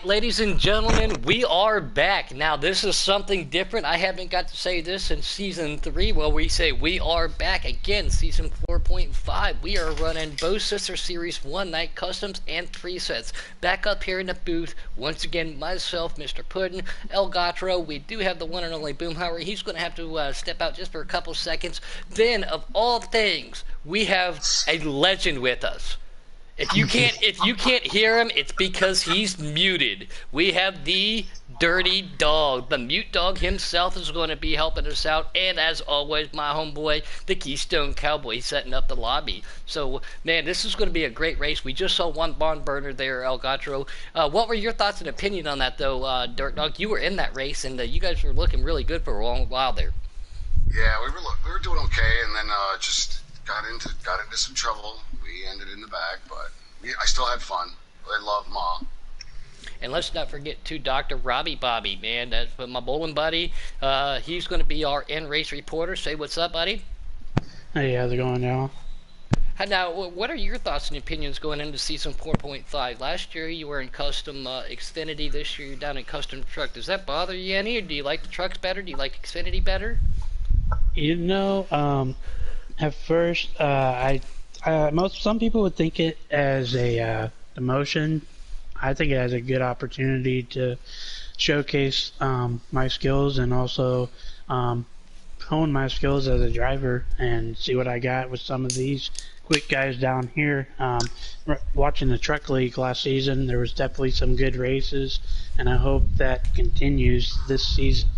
Ladies and gentlemen, we are back. Now, this is something different. I haven't got to say this in Season 3. Well, we say we are back again, Season 4.5. We are running both Sister Series One Night Customs and Presets. Back up here in the booth, once again, myself, Mr. Puddin', El Gatro. We do have the one and only Boomhauer. He's going to have to step out just for a couple seconds. Then, of all things, we have a legend with us. If you can't hear him, it's because he's muted. We have the Dirty Dog. The mute dog himself is going to be helping us out. And as always, my homeboy, the Keystone Cowboy, setting up the lobby. So, man, this is going to be a great race. We just saw one barn burner there, El Gatro. What were your thoughts and opinion on that, though, Dirt Dog? You were in that race, and you guys were looking really good for a long while there. Yeah, we were doing okay, and then just got into some trouble. We ended in the back, but I still had fun. I love Ma. And let's not forget, too, Dr. Robbie Bobby, man. That's my bowling buddy. He's going to be our in-race reporter. Say what's up, buddy. Hey, how's it going, y'all? Now, what are your thoughts and opinions going into Season 4.5? Last year you were in Custom Xfinity. This year you're down in Custom Truck. Does that bother you any, or do you like the trucks better? Do you like Xfinity better? At first, some people would think it as a demotion. I think it has a good opportunity to showcase my skills and also hone my skills as a driver and see what I got with some of these quick guys down here. Watching the Truck League last season, there was definitely some good races, and I hope that continues this season.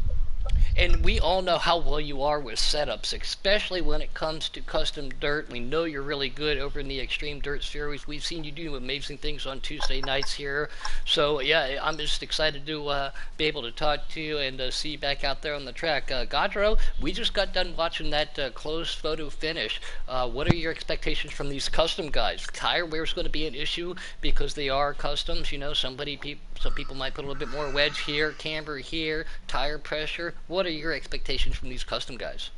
And we all know how well you are with setups, especially when it comes to custom dirt. We know you're really good over in the Extreme Dirt Series. We've seen you do amazing things on Tuesday nights here. So, yeah, I'm just excited to be able to talk to you and see you back out there on the track. Godro, we just got done watching that closed photo finish. What are your expectations from these custom guys? Tire wear is going to be an issue because they are customs. You know, some people might put a little bit more wedge here, camber here, tire pressure. What are your expectations from these custom guys?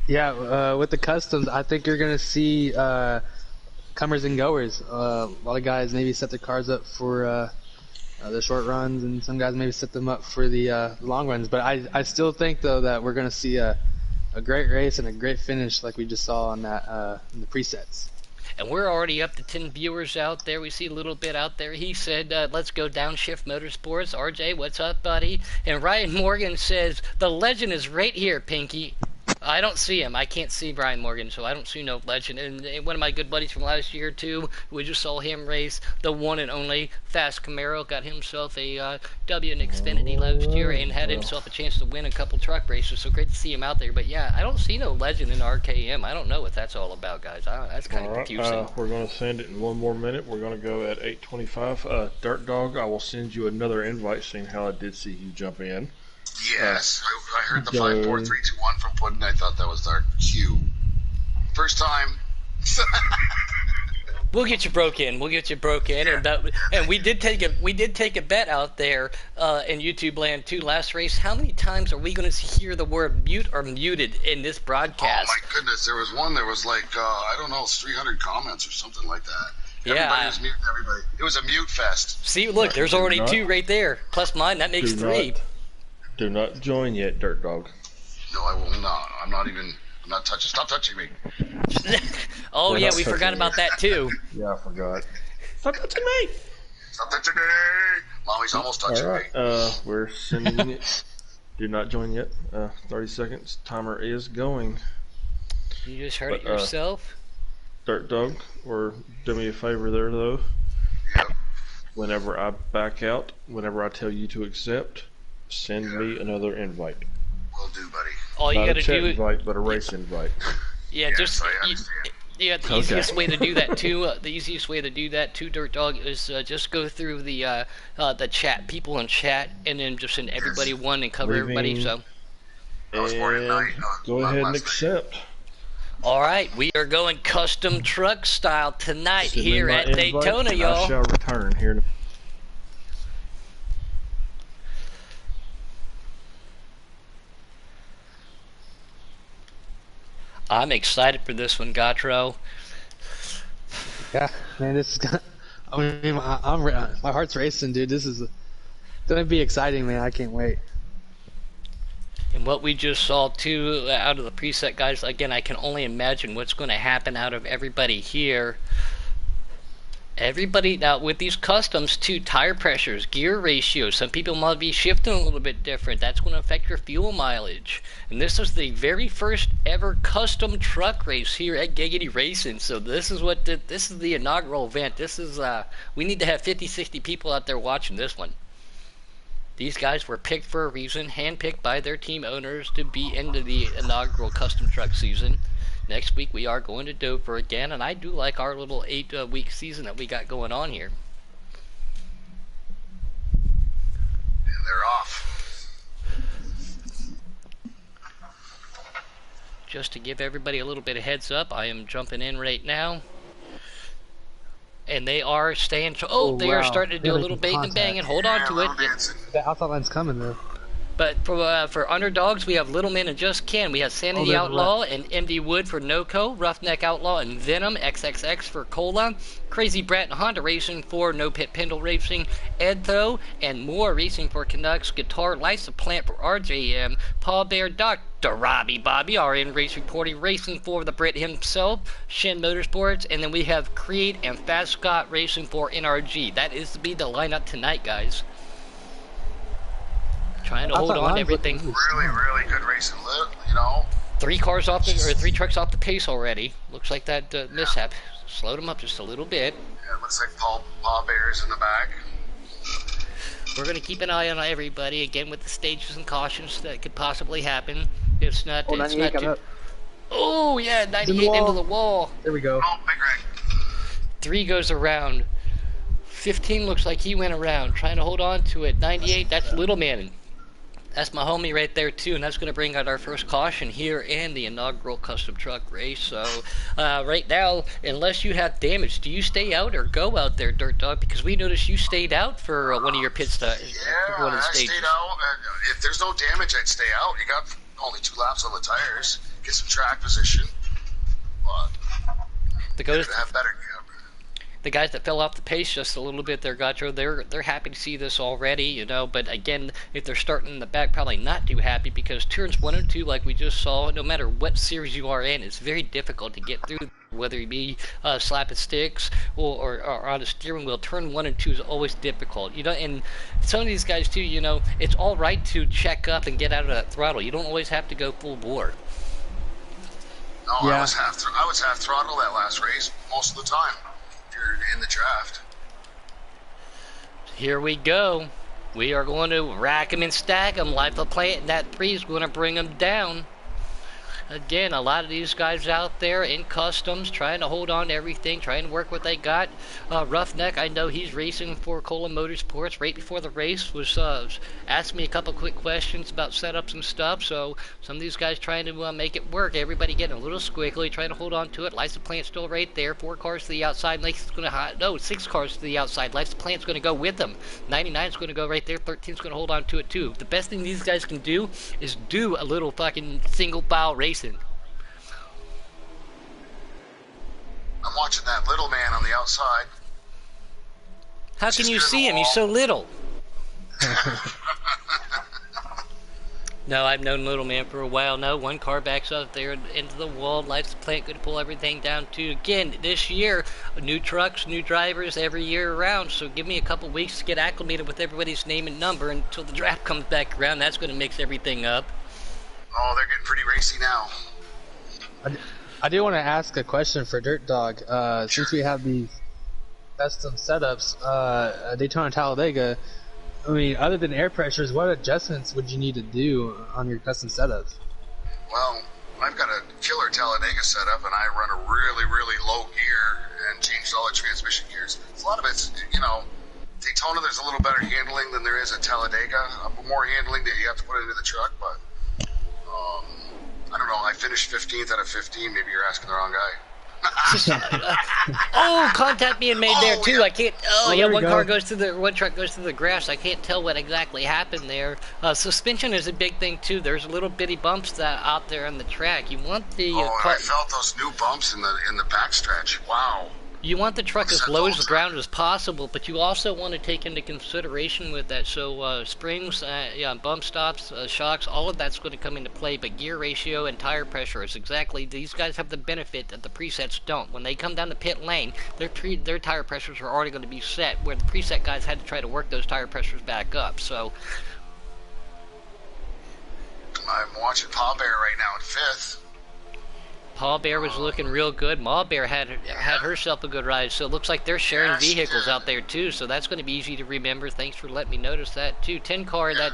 Yeah, with the customs, I think you're going to see comers and goers. A lot of guys maybe set their cars up for the short runs, and some guys maybe set them up for the long runs. But I still think, though, that we're going to see a great race and a great finish like we just saw on that in the presets. And we're already up to 10 viewers out there. We see a little bit out there. He said, let's go Downshift Motorsports. RJ, what's up, buddy? And Ryan Morgan says, the legend is right here, Pinky. I don't see him. I can't see Brian Morgan, so I don't see no legend. And one of my good buddies from last year, too, we just saw him race the one and only Fast Camaro. Got himself a W in Xfinity last year and had himself a chance to win a couple truck races. So great to see him out there. But, yeah, I don't see no legend in RKM. I don't know what that's all about, guys. That's kind of confusing. We're going to send it in one more minute. We're going to go at 8:25. Dirt Dog, I will send you another invite, seeing how I did see you jump in. Yes, I heard the 5, 4, 3, 2, 1 from Puddin'. I thought that was our cue. First time. We'll get you broke in. Yeah. And we did take a bet out there in YouTube land too. Last race, how many times are we going to hear the word mute or muted in this broadcast? Oh my goodness, there was one. There was like I don't know, 300 comments or something like that. Everybody was muting everybody. It was a mute fest. See, look, there's already 2 right there. Plus mine, that makes 3. Do not join yet, Dirt Dog. No, I will not. I'm not touching. Stop touching me. Oh, yeah, we forgot about that, too. Yeah, I forgot. Stop touching me. Stop touching me. Mommy's almost touching me. We're sending it. Do not join yet. 30 seconds. Timer is going. You just heard it yourself. Dirt Dog, or do me a favor there, though. Yep. Whenever I back out, whenever I tell you to accept, send me another invite. Will do, buddy. All you Not gotta a chat do, invite, but a race invite. Yeah, yes, the easiest way to do that too. The easiest way to do that too, Dirt Dog, is just go through the chat, people in chat, and then just send everybody one and cover everybody. So. I was born at night. Go ahead and accept. All right, we are going custom truck style tonight here at Daytona, y'all. I shall return here in a I'm excited for this one, Gatro. Yeah, man, this is. My heart's racing, dude. This is gonna be exciting, man. I can't wait. And what we just saw too out of the preset guys, again, I can only imagine what's going to happen out of everybody here. Everybody now with these customs too, tire pressures, gear ratios, some people might be shifting a little bit different. That's going to affect your fuel mileage. And this is the very first ever custom truck race here at Giggity Racing. So this is what this is the inaugural event. This is we need to have 50-60 people out there watching this one. These guys were picked for a reason, handpicked by their team owners to be into the inaugural custom truck season. Next week we are going to Dover again, and I do like our little 8-week season that we got going on here. And they're off. Just to give everybody a little bit of heads up, I am jumping in right now. And they are staying. Oh, they are starting to do a little baiting and banging. Hold on to it. The outside line's coming though. But for underdogs, we have Little Man and Just Ken. We have Sanity Outlaw and MD Wood for NoCo, Roughneck Outlaw and Venom, XXX for Cola, Crazy Brat and Honda Racing for No Pit Pendle Racing, Edtho and More Racing for Canucks, Guitar License Plant for RJM, Paul Bear Dr. Robbie Bobby, RN Race Reporting Racing for the Brit himself, Shin Motorsports, and then we have Creed and Fast Scott Racing for NRG. That is to be the lineup tonight, guys. Trying to hold on to everything. Really, really good racing, you know. 3 trucks off the pace already. Looks like that mishap slowed them up just a little bit. Yeah, it looks like Paul Bear's in the back. We're going to keep an eye on everybody again with the stages and cautions that could possibly happen. It's not. Oh, it's not too. Oh yeah, 98 into the wall. There we go. Oh, big ring. 3 goes around. 15 looks like he went around, trying to hold on to it. 98, that's Little Man. That's my homie right there too, and that's going to bring out our first caution here in the inaugural custom truck race. So right now, unless you have damage, do you stay out or go out there, Dirt Dog? Because we noticed you stayed out for one of your pit stops. Yeah, I stayed out. If there's no damage, I'd stay out. You got only 2 laps on the tires. Get some track position. But have better. The guys that fell off the pace just a little bit there, Gacho, they're happy to see this already, you know, but again, if they're starting in the back, probably not too happy because turns 1 and 2, like we just saw, no matter what series you are in, it's very difficult to get through, whether you be slapping sticks or on a steering wheel. Turn 1 and 2 is always difficult, you know, and some of these guys too, you know, it's all right to check up and get out of that throttle. You don't always have to go full bore. No, yeah. I was half throttle that last race most of the time. In the draft. Here we go. We are going to rack them and stack them. Life of Plant, that 3 is going to bring them down. Again, a lot of these guys out there in customs trying to hold on to everything, trying to work what they got. Roughneck, I know he's racing for Cola Motorsports. Right before the race was asking me a couple quick questions about setups and stuff. So some of these guys trying to make it work. Everybody getting a little squiggly, trying to hold on to it. License Plant's still right there. 4 cars to the outside. 6 cars to the outside. License Plant's going to go with them. 99's going to go right there. 13's going to hold on to it too. The best thing these guys can do is do a little fucking single file racing. I'm watching that Little Man on the outside. How can you see him? He's so little. No, I've known Little Man for a while. No, 1 car backs up there into the wall. Lights Plant going to pull everything down too. Again, this year, new trucks, new drivers every year around. So give me a couple weeks to get acclimated with everybody's name and number until the draft comes back around. That's going to mix everything up. Oh, they're getting pretty racy now. I do want to ask a question for Dirt Dog. Sure. Since we have these custom setups, Daytona, Talladega, I mean, other than air pressures, what adjustments would you need to do on your custom setups? Well, I've got a killer Talladega setup, and I run a really, really low gear and changed all the transmission gears. A lot of it's, you know, Daytona, there's a little better handling than there is at Talladega. More handling that you have to put into the truck, but I don't know. I finished 15th out of 15. Maybe you're asking the wrong guy. Oh, contact being made there too. Yeah. I can't. Oh yeah, one truck goes through the grass. I can't tell what exactly happened there. Suspension is a big thing too. There's little bitty bumps that out there on the track. You want the. I felt those new bumps in the backstretch. Wow. You want the truck as Set low the as the whole ground as possible, but you also want to take into consideration with that. So springs, yeah, bump stops, shocks, all of that's going to come into play. But gear ratio and tire pressure is exactly. These guys have the benefit that the presets don't. When they come down the pit lane, their tire pressures are already going to be set. Where the preset guys had to try to work those tire pressures back up. So I'm watching Paul Bear right now in 5th. Paul Bear was looking real good. Ma Bear had herself a good ride, so it looks like they're sharing vehicles out there too. So that's going to be easy to remember. Thanks for letting me notice that too. 10 car, that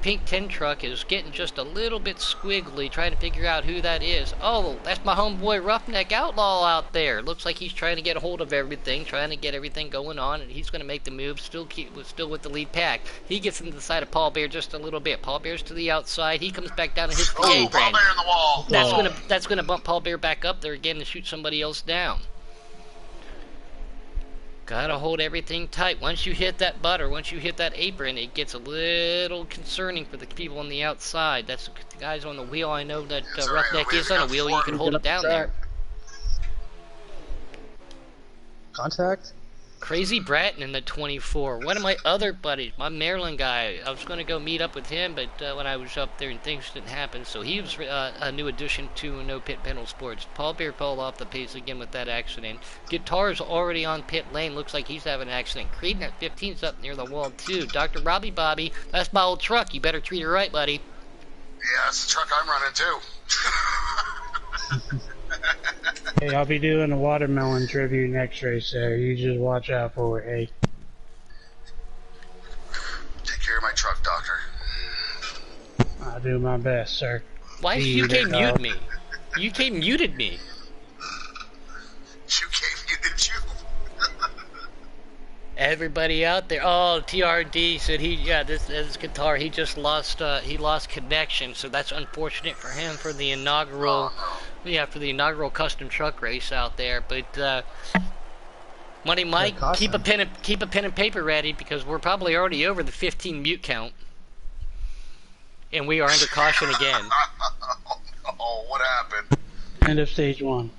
pink 10 truck is getting just a little bit squiggly, trying to figure out who that is. Oh, that's my homeboy Roughneck Outlaw out there. Looks like he's trying to get a hold of everything, trying to get everything going on, and he's going to make the move. Still with the lead pack. He gets into the side of Paul Bear just a little bit. Paul Bear's to the outside. He comes back down and hits the Oh, apron. Paul Bear in the wall. That's gonna bump Paul Bear back up there again and shoot somebody else down. Gotta hold everything tight. Once you hit that butter, once you hit that apron, it gets a little concerning for the people on the outside. That's the guys on the wheel. I know that Roughneck is on a wheel. You can hold it down there. Contact. Crazy Bratton in the 24. One of my other buddies, my Maryland guy, I was going to go meet up with him, but when I was up there and things didn't happen, so he was a new addition to No Pit Panel Sports. Paul Bear fell off the pace again with that accident. Guitar's already on pit lane. Looks like he's having an accident. Creedon at 15's up near the wall, too. Dr. Robbie Bobby, that's my old truck. You better treat her right, buddy. Yeah, that's the truck I'm running, too. Hey, I'll be doing a watermelon tribute next race there. You just watch out for it, hey. Take care of my truck, Doctor. I'll do my best, sir. Why you came mute me? You came muted me. You gave me the juke. Everybody out there. Oh, TRD said this guitar, he just lost connection, so that's unfortunate for him for the inaugural, for the inaugural custom truck race out there. But Money Mike, keep a pen and paper ready because we're probably already over the 15 mute count, and we are under caution again. Oh, what happened? End of stage 1.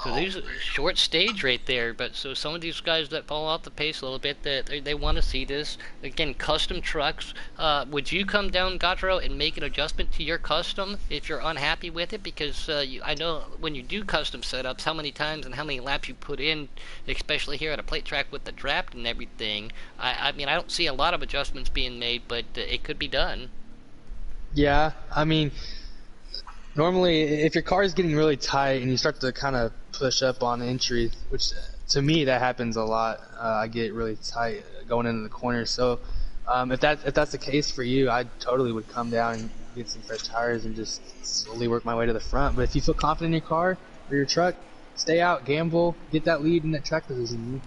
So these short stage right there, but so some of these guys that fall off the pace a little bit, that they want to see this again. Custom trucks. Would you come down, Gautreaux, and make an adjustment to your custom if you're unhappy with it? Because I know when you do custom setups, how many times and how many laps you put in, especially here at a plate track with the draft and everything. I mean, I don't see a lot of adjustments being made, but it could be done. Yeah, I mean, normally if your car is getting really tight and you start to kind of push up on entry, which to me that happens a lot. I get really tight going into the corner. So if that's the case for you, I totally would come down and get some fresh tires and just slowly work my way to the front. But if you feel confident in your car or your truck, stay out, gamble, get that lead in that track position.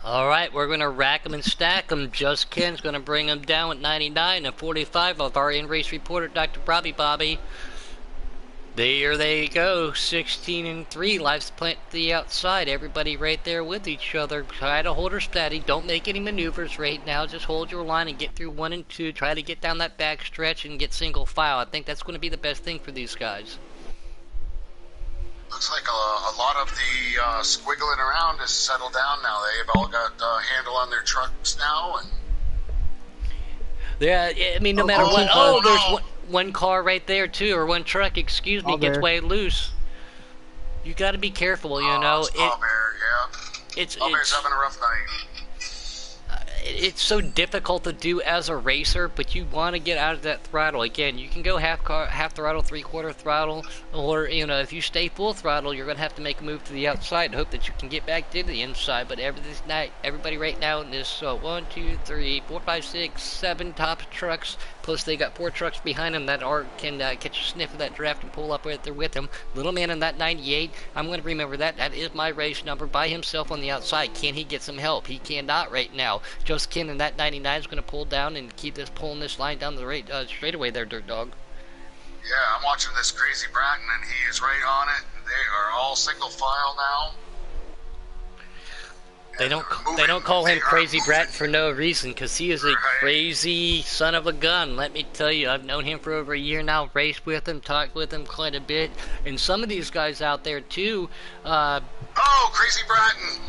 All right, we're going to rack them and stack them. Just Ken's going to bring them down with 99 and 45 of our in-race reporter, Dr. Robbie Bobby. There they go, 16 and 3. Life's plant to the outside. Everybody right there with each other. Try to hold her steady. Don't make any maneuvers right now. Just hold your line and get through 1 and 2. Try to get down that back stretch and get single file. I think that's going to be the best thing for these guys. Looks like a lot of the squiggling around has settled down now. They've all got a handle on their trucks now. And yeah, I mean, no matter what. Oh, there's one car right there too, or one truck, excuse me, gets way loose. You got to be careful, you know. It's Paul Bear, yeah. Paul Bear's having a rough night. It's so difficult to do as a racer, but you want to get out of that throttle. Again, you can go half throttle, 3/4 throttle, or if you stay full throttle, you're going to have to make a move to the outside and hope that you can get back to the inside. But everybody right now in this 1, 2, 3, 4, 5, 6, 7 top trucks, plus they got 4 trucks behind them that can catch a sniff of that draft and pull up right there with him. Little man in that 98, I'm going to remember that. That is my race number by himself on the outside. Can he get some help? He cannot right now. Just Ken in that 99 is going to pull down and keep pulling this line down the straightaway there, Dirt Dog. Yeah, I'm watching this crazy Bratton, and he is right on it. They are all single file now. They don't call him Crazy Brat for no reason, because he is a crazy son of a gun. Let me tell you, I've known him for over a year now, raced with him, talked with him quite a bit, and some of these guys out there too. Crazy Bratton.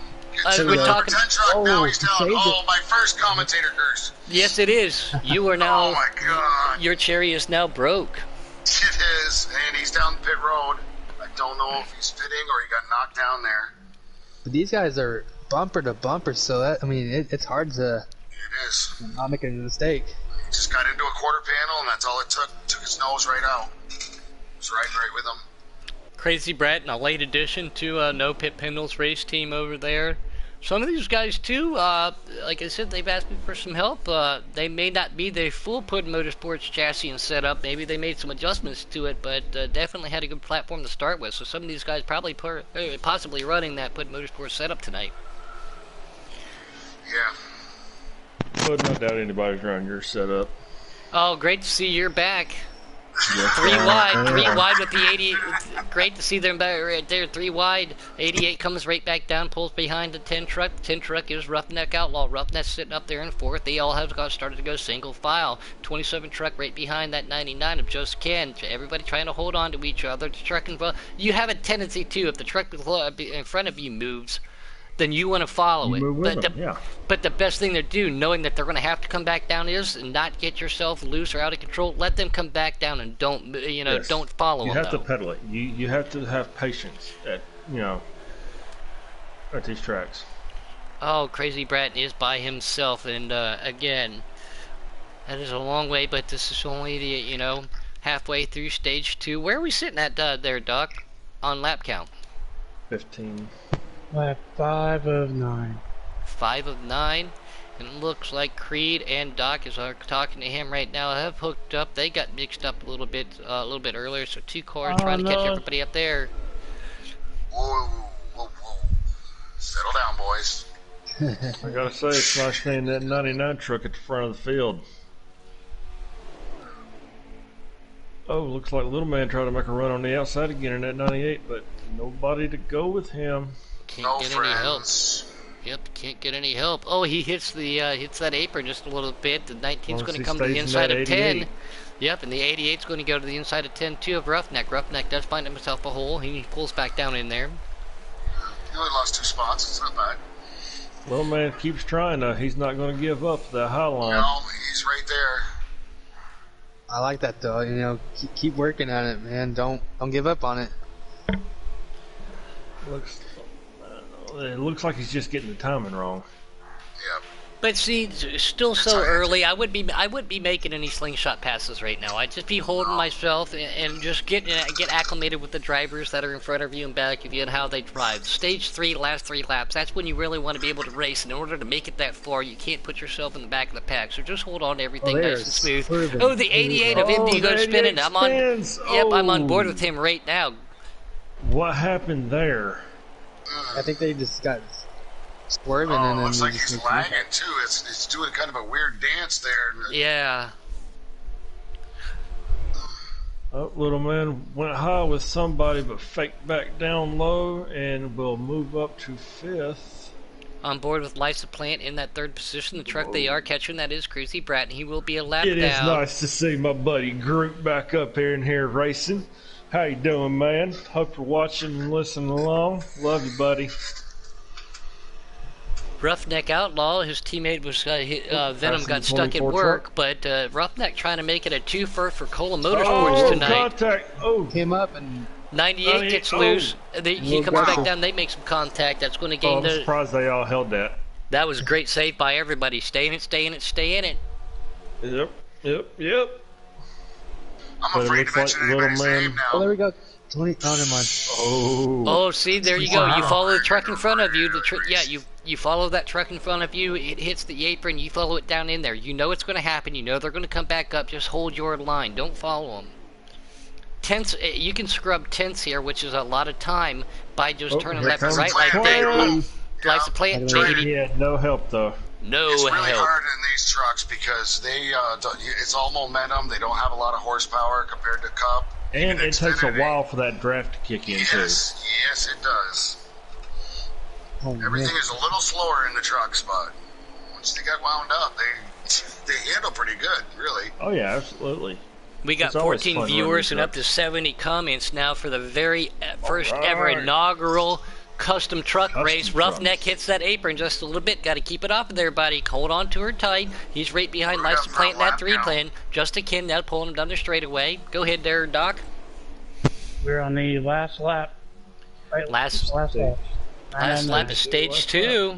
We're talking. 10 truck. Now he's down. My first commentator curse. Yes, it is. You are now. Oh my God. Your cherry is now broke. It is, and he's down pit road. I don't know if he's fitting or he got knocked down there. But these guys are bumper to bumper, so that it's hard to It is. not make a mistake. He just got into a quarter panel, and that's all it took. Took his nose right out. Was riding right with him. Crazy Brat and a late addition to No Pit Pendle's race team over there. Some of these guys too, like I said, they've asked me for some help. They may not be the full Pudd Motorsports chassis and setup. Maybe they made some adjustments to it, but definitely had a good platform to start with. So some of these guys probably possibly running that Pudd Motorsports setup tonight. Yeah. Would not doubt anybody's running your setup. Oh, great to see you're back. Yes, Three wide with the 80. Great to see them back right there. 3 wide. 88 comes right back down, pulls behind the 10 truck. The 10 truck is Roughneck Outlaw. Roughneck sitting up there in fourth. They all have started to go single file. 27 truck right behind that 99 of Just Ken. Everybody trying to hold on to each other. The truck in front. You have a tendency too, if the truck in front of you moves, then you want to follow it. But the best thing to do, knowing that they're going to have to come back down, is not get yourself loose or out of control. Let them come back down and don't follow them. You have to pedal it. You have to have patience at these tracks. Oh, Crazy Brat is by himself, and again, that is a long way. But this is only the halfway through stage 2. Where are we sitting at there, Doc, on lap count? 15. Lap 5 of 9. 5 of 9, and it looks like Creed and Doc, as are talking to him right now, have hooked up. They got mixed up a little bit earlier, so 2 cars trying to catch everybody up there. Whoa. Settle down, boys. I gotta say, it's nice seeing that 99 truck at the front of the field. Oh, looks like Little Man tried to make a run on the outside again in that 98, but nobody to go with him. Can't get any help. Yep, can't get any help. Oh, he hits that apron just a little bit. The 19's going to come to the inside of 10. Yep, and the 88's going to go to the inside of 10 too of Roughneck. Roughneck does find himself a hole. He pulls back down in there. He only lost 2 spots. It's not bad. Little Man keeps trying though. He's not going to give up the high line. No, he's right there. I like that though. Keep working on it, man. Don't give up on it. It looks like he's just getting the timing wrong. Yep. But see, still so early. I wouldn't be making any slingshot passes right now. I'd just be holding myself and just get acclimated with the drivers that are in front of you and back of you and how they drive. Stage 3, last 3 laps. That's when you really want to be able to race. And in order to make it that far, you can't put yourself in the back of the pack. So just hold on to everything nice and smooth. Oh, the 88 of Indigo spinning. I'm on board with him right now. What happened there? I think they just got swerving and then looks like he's lagging too. It's doing kind of a weird dance there. Yeah. Oh, Little Man went high with somebody but faked back down low and will move up to 5th. On board with Lysa Plant in that 3rd position. The truck they are catching, that is Crazy Brat, and he will be a lap down. It is nice to see my buddy Groot back up here in here racing. How you doing, man? Hope you're watching and listening along. Love you, buddy. Roughneck Outlaw, his teammate was Venom got stuck at work, but Roughneck trying to make it a 2-fer for Cola Motorsports tonight. Contact! Oh, came up and 98 gets loose. He comes back down. They make some contact. That's going to gain. I'm surprised they all held that. That was a great save by everybody. Stay in it. Yep. I'm afraid to mention anybody's name now. Oh, there we go. 20. Oh, never mind. Oh, see, there you go. You follow the truck in front of you. You follow that truck in front of you. It hits the apron. You follow it down in there. You know it's going to happen. You know they're going to come back up. Just hold your line. Don't follow them. Tenths. You can scrub tenths here, which is a lot of time by just turning left and right like that. Likes to plant. Yeah, no help though. It's really hard in these trucks because it's all momentum. They don't have a lot of horsepower compared to Cup. And it takes a while for that draft to kick in too. Yes, it does. Everything is a little slower in the trucks, but once they get wound up, they handle pretty good, really. Oh yeah, absolutely. We got It's always 14 fun viewers and running up to 70 comments now for the very first ever inaugural custom truck race. Roughneck hits that apron just a little bit. Got to keep it off of there, buddy. Hold on to her tight. He's right behind Life's planting that 3 plan. Just a Ken now pulling him down the straightaway. Go ahead there, Doc. We're on the last lap. Right, Last lap is stage 2.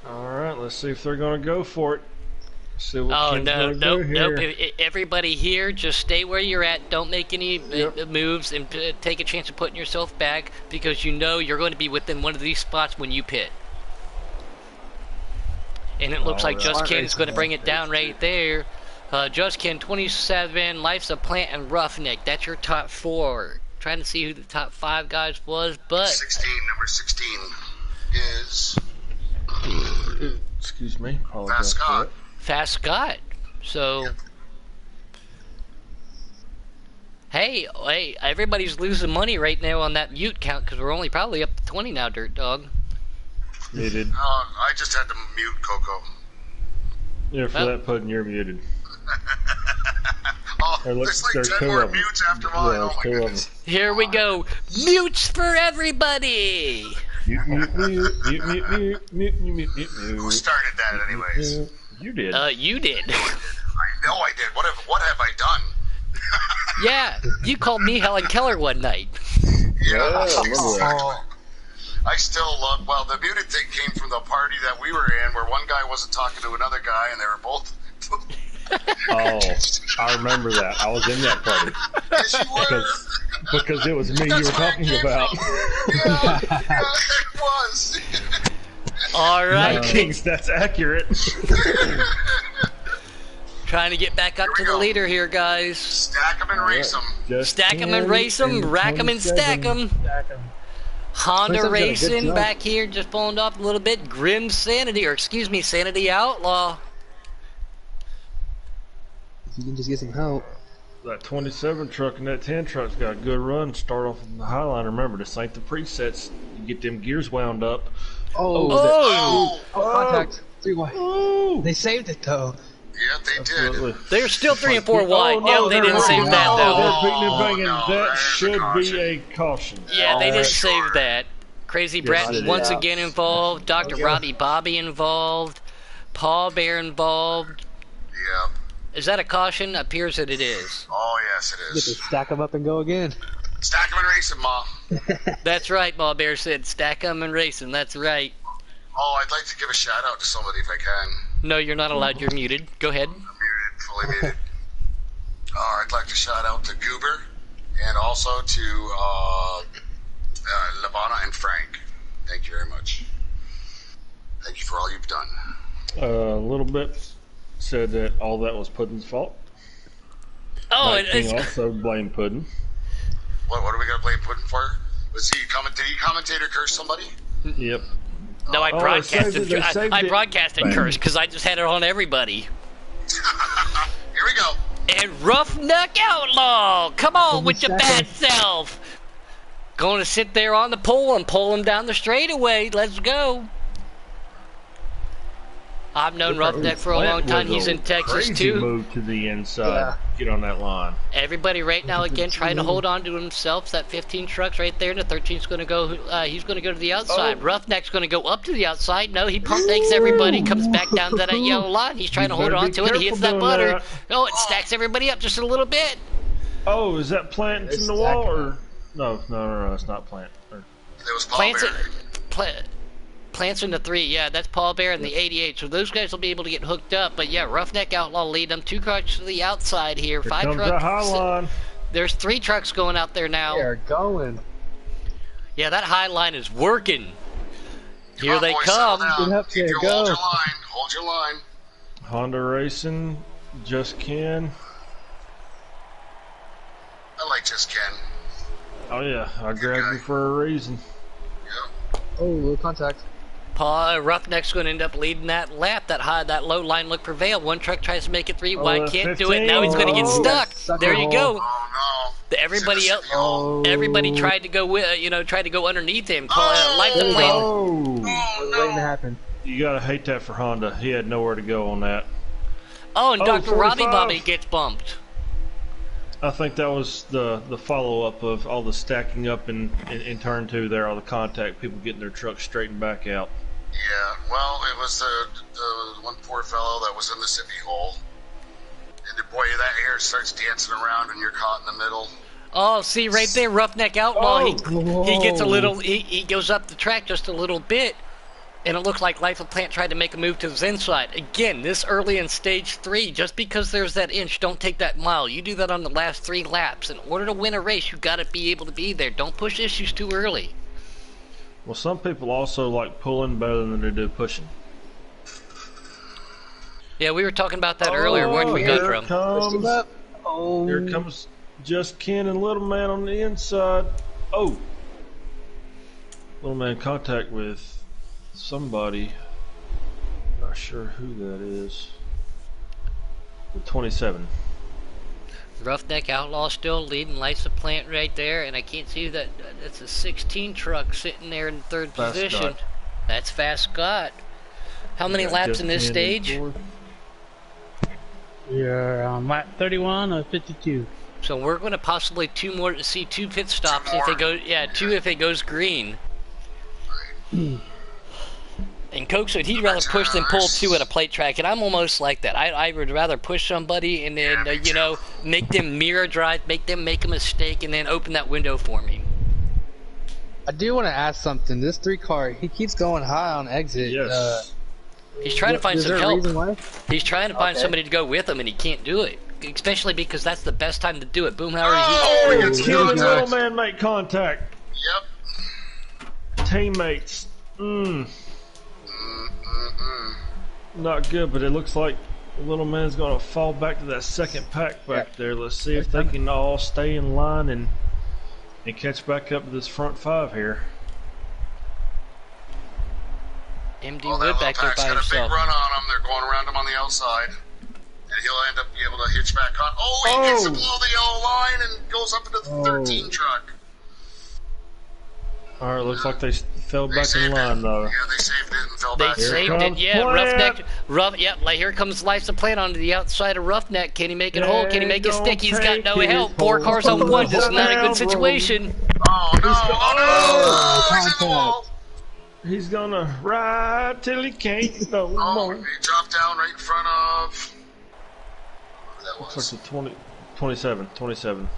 Alright, let's see if they're going to go for it. See what Oh, Ken's no, gonna do nope. here. Everybody here, just stay where you're at. Don't make any moves and take a chance of putting yourself back because you know you're going to be within one of these spots when you pit. And it looks like Just Ken is going to bring it down right there. Just Ken, 27, Life's a Plant, and Roughneck. That's your top 4. Trying to see who the top 5 guys was, but... 16, number 16 is... Excuse me. Fast Scott. Fast Scott. So... Yep. Hey, everybody's losing money right now on that mute count because we're only probably up to 20 now, Dirt Dog. Muted. I just had to mute Coco. Yeah, for that pudding, you're muted. There's like 10 more mutes after mine. Yeah, Oh my goodness. Here we go. Mutes for everybody. Mute. Who started that, anyways? You did. You did. I know I did. What have I done? Yeah, you called me Helen Keller one night. Yeah, remember that. I still look. Well, the muted thing came from the party that we were in, where one guy wasn't talking to another guy, and they were both. Oh, I remember that. I was in that party. Yes, you were. Because it was me you were talking about. Yeah, it was. All right. Kings, that's accurate. Trying to get back up to the leader here, guys. Stack them and race them. Stack them and race them, rack them and stack them. Honda Racing back here, just pulling off a little bit. Grim Sanity, or excuse me, Sanity Outlaw. If you can just get some help. That 27 truck and that 10 truck's got a good run. Start off in the Highline. Remember, this ain't the presets. You get them gears wound up. Oh, contact. 3 wide. They saved it though. Yeah, they Absolutely. did. They're still 3 and 4 wide. no, they didn't save that though. They're beating and banging. no, That there's a should caution. be a caution. Yeah, they didn't sure. save that. Crazy Brat once again involved. Dr. Robbie Bobby involved. Paul Bear involved. Yep. Is that a caution? Appears that it is. Oh, yes, it Get to is. stack them up and go again. Stack them and race them, Ma. That's right, Paul Bear said. Stack 'em and race 'em. That's right. Oh, I'd like to give a shout out to somebody if I can. No, you're not allowed. You're muted. Go ahead. I'm muted, fully muted. I'd like to shout out to Goober and also to Lavana and Frank. Thank you very much. Thank you for all you've done. A little bit said that all that was Puddin's fault. Oh, Night King it's also blamed Puddin. What are we going to blame Puddin for? Did he commentator curse somebody? Yep. no. I Oh, broadcasted. they saved I it. broadcasted curse because I just had it on everybody. Here we go. And Roughneck Outlaw, come on with your bad self. Going to sit there on the pole and pull him down the straightaway. Let's go. I've known Roughneck for a long time. He's in Texas Crazy too. move to the inside. Get on that line. Everybody right now again trying to hold on to himself. That 15 trucks right there, and the 13's going to go. He's going to go to the outside. Roughneck's going to go up to the outside. No, he pump fakes everybody. Comes back down to that yellow line. He's trying to hold on to it. He hits that butter. That. Oh, it stacks everybody up just a little bit. Oh, is that plant in the wall or no? It's not plant. It was Paul Plants Bear. Plants in the 3, yeah, that's Paul Bear in the 88. So those guys will be able to get hooked up. But yeah, Roughneck Outlaw lead them. 2 trucks to the outside here. Here 5 comes the trucks. high line. There's 3 trucks going out there now. They're going. Yeah, that high line is working. Here Come on, they boys, come. settle down. Get up Keep there, your- go. Hold your line. Hold your line. Honda Racing, Just Ken. I like just Ken. Oh yeah, I grabbed you for a reason. Yep. Oh, little contact. Roughneck's going to end up leading that lap. That low line look prevail. 1 truck tries to make it 3 wide, that's can't do it. 15. Now he's going to get Oh. stuck. Sucker There you hole. go. Oh, no. Everybody else, Oh. everybody tried to go tried to go underneath him. Light the There we plane. go. Oh, What's waiting to happen? you gotta hate that for Honda. He had nowhere to go on that. Oh, and Oh, Dr. Robbie 45. Bobby gets bumped. I think that was the follow-up of all the stacking up in turn 2 there, all the contact, people getting their trucks straightened back out. Yeah, well, it was the one poor fellow that was in the sippy hole. And boy, that air starts dancing around and you're caught in the middle. Oh, see right there, Roughneck Outlaw. He gets a Whoa. little. He goes up the track just a little bit, and it looks like Life of Plant tried to make a move to his inside. Again, this early in stage 3, just because there's that inch, don't take that mile. You do that on the last 3 laps. In order to win a race, you got to be able to be there. Don't push issues too early. Well, some people also like pulling better than they do pushing. Yeah, we were talking about that earlier, weren't we, here Guntram? comes, Oh. here comes Just Ken and Little Man on the inside. Oh! Little Man contact with somebody. Not sure who that is. The 27. Roughneck Outlaw still leading Lights of Plant right there, and I can't see that. That's a 16 truck sitting there in 3rd Fast position. Scott. That's Fast Scott. How many Got laps Just in this Ken stage? 4th. You're on lap 31 of 52. So we're going to possibly see 2 pit stops if it goes. Yeah, 2 if it goes green. And Coke said he'd rather push than pull 2 at a plate track, and I'm almost like that. I would rather push somebody and then make them mirror drive, make them make a mistake, and then open that window for me. I do want to ask something. This 3 car, he keeps going high on exit. Yes. He's trying to find is some there a help. reason why? He's trying to find Okay. somebody to go with him, and he can't do it. Especially because that's the best time to do it. Boomhauer, Oh, he gets Ken and killed. Little Man make contact. Yep. Teammates. Not good, but it looks like Little Man's gonna fall back to that second pack back there. Let's see if they can all stay in line and catch back up to this front 5 here. MD Well, that Wood little back there pack's by got a big himself. run on him. They're going around him on the outside. And he'll end up being able to hitch back on. Oh, he gets to blow the yellow line and goes up into the 13 truck. All right, looks like they fell They back in saved line it. though. Yeah, they saved it and fell They back. saved it, comes yeah. Plant. Like here comes Life's a Plant onto the outside of Roughneck. Can he make it hold? Can he make it Don't stick? He's got take no his help. 4 cars hold. on 1. This is not a Down, good situation. Oh, no. Oh, no. He's in the wall. He's gonna ride till he can't no Oh, more. he dropped down right in front of... That Looks was... like the 27.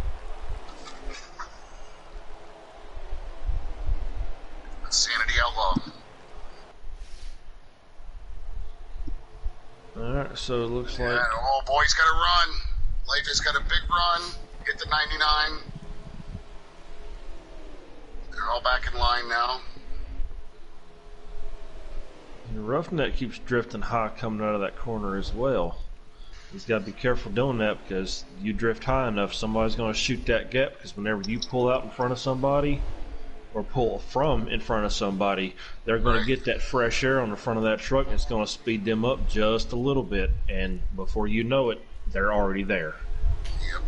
Sanity Outlaw. Alright, so it looks like Yeah, oh boy, he's got to run. Life has got a big run. Hit the 99. They're all back in line now. Roughneck keeps drifting high coming out of that corner as well. He's got to be careful doing that because you drift high enough, somebody's going to shoot that gap because whenever you pull out in front of somebody or pull from in front of somebody, they're going to get that fresh air on the front of that truck and it's going to speed them up just a little bit, and before you know it, they're already there. Yep.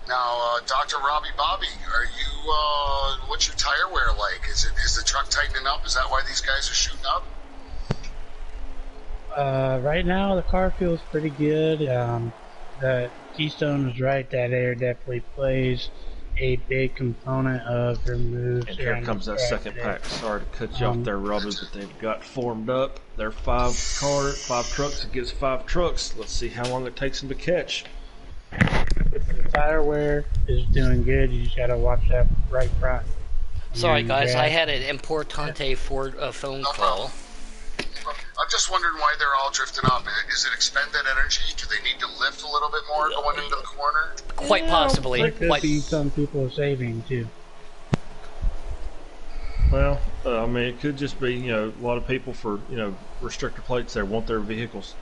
Now, Dr. Robbie Bobby, are you, what's your tire wear like? Is the truck tightening up? Is that why these guys are shooting up? Right now, the car feels pretty good. The Keystone was right. That air definitely plays a big component of their moves. And here comes that second pack. Sorry to cut you off there, Robbie, but they've got formed up. They're 5 trucks against 5 trucks. Let's see how long it takes them to catch. The tire wear is doing good. You just gotta watch that right front. Sorry, And, guys. yeah, I had an importante for a phone No call. problem. I'm just wondering why they're all drifting up. Is it expended energy? Do they need to lift a little bit more going into the corner? Quite possibly. There could Quite- be some people saving too. Well, I mean, it could just be, a lot of people for, restrictor plates there want their vehicles,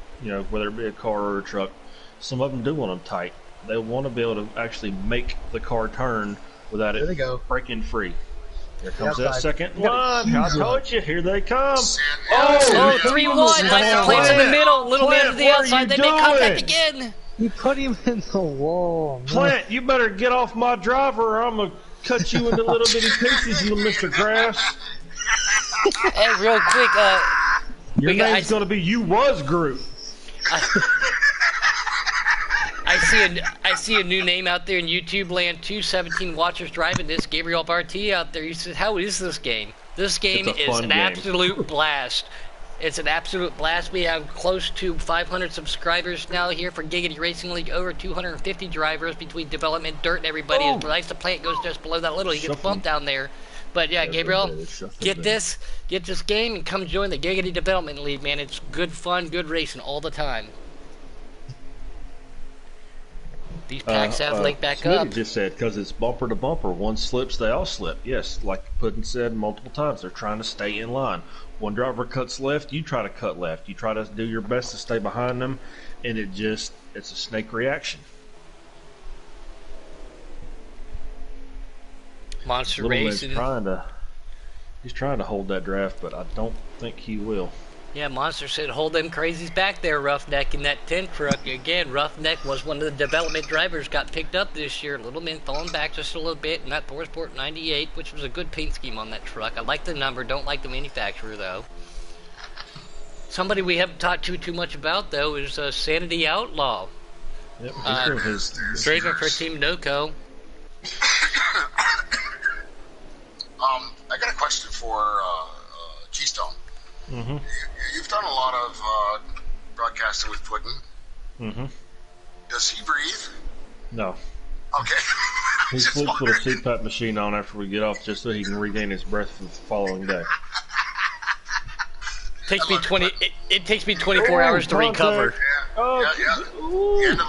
whether it be a car or a truck. Some of them do want them tight. They want to be able to actually make the car turn without There they it go. breaking free. Here comes that Outside. second You got a line. I huge told you, here they come. Oh, Yeah. 3-1. Like the plates in the middle. Little man to the Plant, what are outside. you They make contact doing? again. You put him in the wall. Man. Plant, you better get off my driver or I'm going to cut you into little bitty pieces, you Mr. Grass. Hey, real quick, Your name's going to be You Was Groot. I see a new name out there in YouTube land too. 17 watchers driving this. Gabriel Barty out there. He says, "How is this game? This game is an absolute blast. It's an absolute blast. We have close to 500 subscribers now here for Giggity Racing League. Over 250 drivers between development, dirt, and everybody. As nice the plant goes just below that little. He gets bumped down there. But yeah, Gabriel, get this game and come join the Giggity Development League, man. It's good fun, good racing all the time." These packs have linked back Smitty up. Just said, because it's bumper to bumper. One slips, they all slip. Yes, like Puddin said multiple times, they're trying to stay in line. One driver cuts left, you try to cut left. You try to do your best to stay behind them, and it's a snake reaction. Monster Little Racing. He's trying to hold that draft, but I don't think he will. Yeah, Monster said, hold them crazies back there, Roughneck, in that 10 truck. Again, Roughneck was one of the development drivers, got picked up this year. Little man falling back just a little bit in that Thor Sport 98, which was a good paint scheme on that truck. I like the number, don't like the manufacturer, though. Somebody we haven't talked too much about, though, is Sanity Outlaw. Yep, Draven for Team NOCO. I got a question for Keystone. Mm-hmm. You've done a lot of broadcasting with Puddin. Mm-hmm. Does he breathe? No. Okay. He sleeps with a CPAP machine on after we get off just so he can regain his breath for the following day. Takes me 20. It takes me 24 hours to recover. Yeah. The end